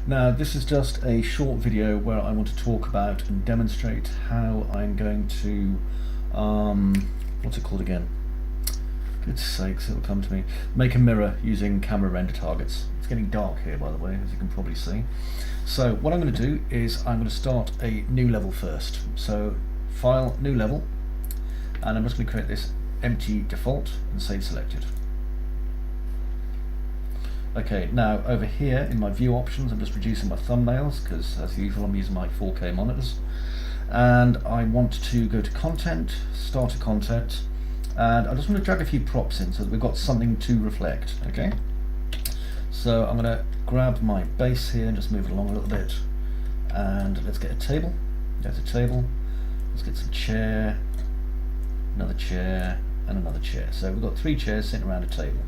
Now this is just a short video where I want to talk about and demonstrate how I'm going to, what's it called again? Good sakes, it'll come to me. Make a mirror using camera render targets. It's getting dark here, by the way, as you can probably see. So what I'm going to do is I'm going to start a new level first. So File, New Level, and I'm just going to create this empty default and save selected. Okay, now over here in my view options, I'm just reducing my thumbnails because, as usual, I'm using my 4K monitors. And I want to go to Content, Start a Content, and I just want to drag a few props in so that we've got something to reflect. Okay, so I'm going to grab my base here and just move it along a little bit, and let's get a table. There's a table. Let's get some chair, another chair, and another chair. So we've got 3 chairs sitting around a table.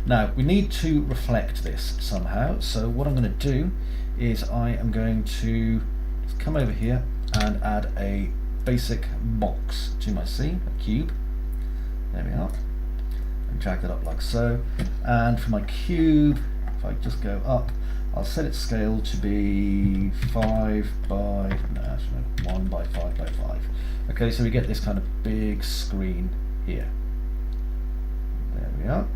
Now we need to reflect this somehow, so what I'm going to do is I am going to come over here and add a basic box to my scene, a cube. There we are, and drag that up like so. And for my cube, if I just go up, I'll set its scale to be 1 by 5 by 5. Okay, so we get this kind of big screen here. There we are.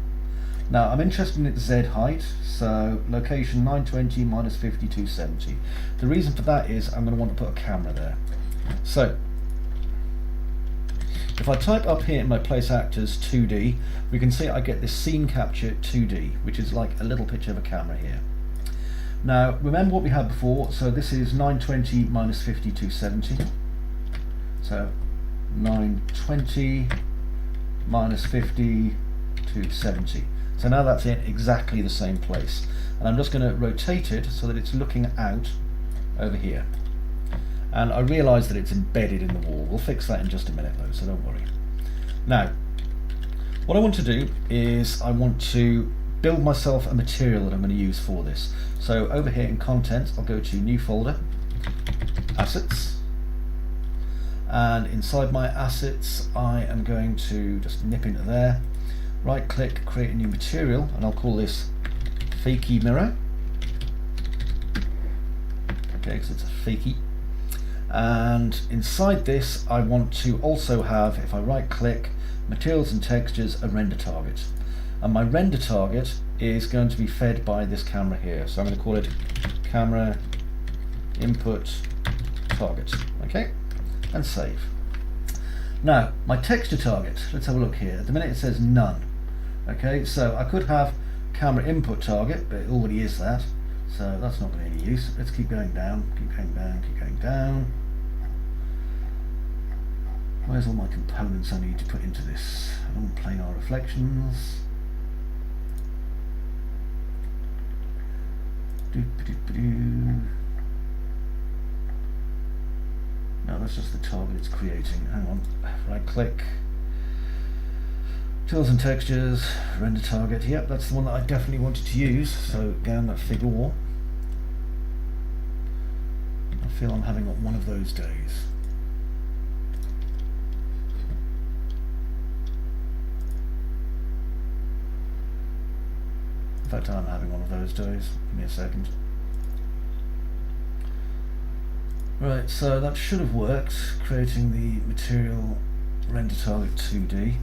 Now I'm interested in its Z height, so location 920 minus 5270. The reason for that is I'm going to want to put a camera there. So if I type up here in my place actors 2D, we can see I get this scene capture 2D, which is like a little picture of a camera here. Now remember what we had before, so this is 920 minus 5270. So 920 minus 5270. So now that's in exactly the same place, and I'm just going to rotate it so that it's looking out over here. And I realise that it's embedded in the wall. We'll fix that in just a minute though, so don't worry. Now what I want to do is I want to build myself a material that I'm going to use for this. So over here in Content, I'll go to New Folder, Assets, and inside my assets I am going to just nip into there, right click, create a new material, and I'll call this Fakey Mirror. Okay, because it's a fakey. And inside this I want to also have, if I right click, Materials and Textures, a render target. And my render target is going to be fed by this camera here. So I'm going to call it Camera Input Target. Okay, and save. Now my texture target, let's have a look here. At the minute it says none. Okay, so I could have camera input target, but it already is that, so that's not going to be any use. Let's keep going down, keep going down, keep going down. Where's all my components I need to put into this? Planar reflections. No, that's just the target it's creating. Hang on, right click. Tools and Textures, Render Target. Yep, that's the one that I definitely wanted to use. So again, that figure. I feel I'm having one of those days. In fact, I'm having one of those days. Give me a second. Right, so that should have worked, creating the material render target 2D.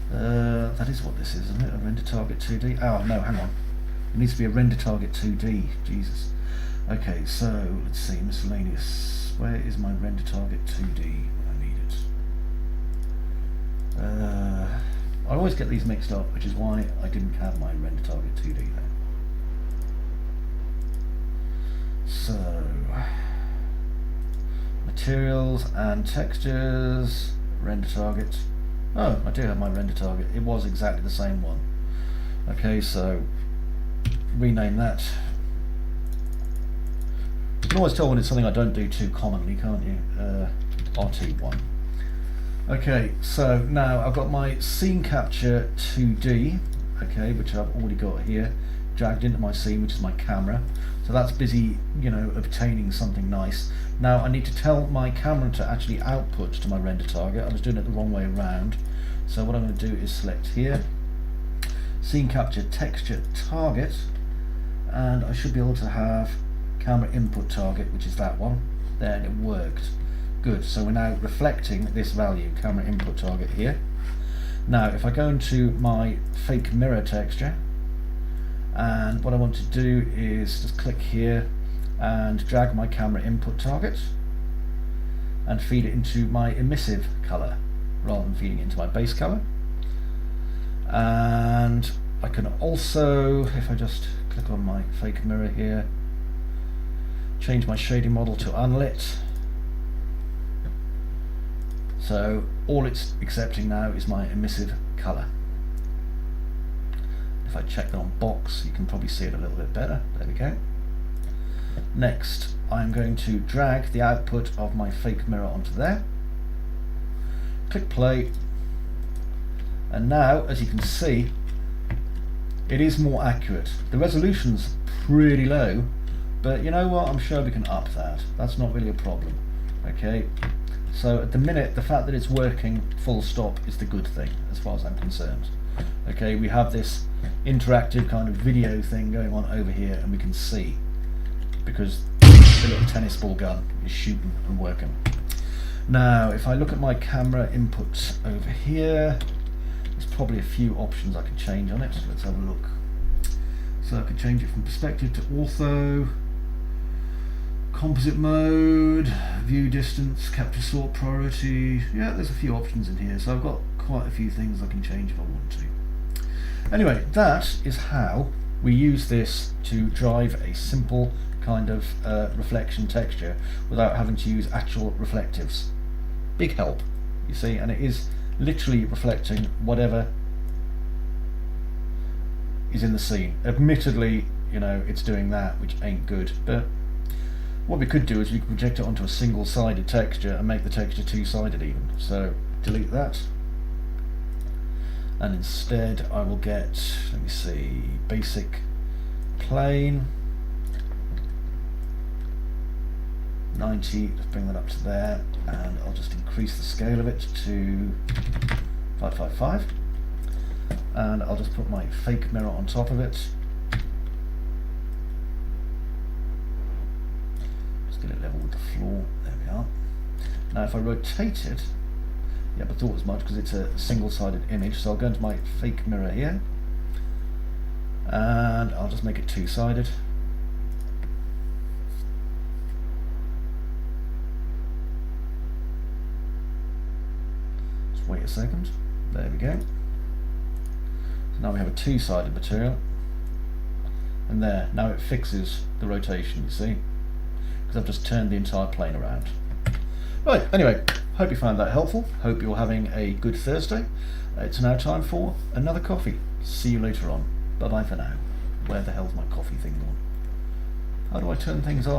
That is what this is, isn't it? A render target 2D? Oh no, hang on. It needs to be a render target 2D. Jesus. Okay, so let's see, miscellaneous. Where is my render target 2D? I need it. I always get these mixed up, which is why I didn't have my render target 2D there. So, materials and textures, render target. Oh, I do have my render target. It was exactly the same one. Okay, so rename that. You can always tell when it's something I don't do too commonly, can't you? RT1. Okay, so now I've got my scene capture 2D, okay, which I've already got here, dragged into my scene, which is my camera. So that's busy, you know, obtaining something nice. Now I need to tell my camera to actually output to my render target. I was doing it the wrong way around. So what I'm going to do is select here, scene capture texture target, and I should be able to have camera input target, which is that one there, and it worked. Good, so we're now reflecting this value, camera input target here. Now if I go into my fake mirror texture, and what I want to do is just click here and drag my camera input target and feed it into my emissive color rather than feeding it into my base color. And I can also, if I just click on my fake mirror here, change my shading model to unlit. So all it's accepting now is my emissive color. If I check that on box, you can probably see it a little bit better. There we go. Next, I'm going to drag the output of my fake mirror onto there. Click play. And now, as you can see, it is more accurate. The resolution's pretty low, but you know what? I'm sure we can up that. That's not really a problem. Okay. So at the minute, the fact that it's working full stop is the good thing, as far as I'm concerned. Okay, we have this interactive kind of video thing going on over here, and we can see, because the little tennis ball gun is shooting and working. Now, if I look at my camera input over here, there's probably a few options I can change on it. Let's have a look. So I can change it from perspective to ortho, composite mode, view distance, capture sort priority. Yeah, there's a few options in here, so I've got quite a few things I can change if I want to. Anyway, that is how we use this to drive a simple kind of reflection texture without having to use actual reflectives. Big help, you see, and it is literally reflecting whatever is in the scene. Admittedly, you know, it's doing that, which ain't good, but what we could do is we could project it onto a single-sided texture and make the texture two-sided even. So delete that, and instead I will get, let me see, basic plane 90, let's bring that up to there, and I'll just increase the scale of it to 555, and I'll just put my fake mirror on top of it. Just get it level with the floor, there we are. Now if I rotate it, yeah, but I thought as much because it's a single-sided image, so I'll go into my fake mirror here, and I'll just make it two-sided. Wait a second, there we go. So now we have a two-sided material, and there, now it fixes the rotation, you see, because I've just turned the entire plane around. Right, anyway, hope you found that helpful, hope you're having a good Thursday. It's now time for another coffee. See you later on. Bye bye for now. Where the hell's my coffee thing gone? How do I turn things off?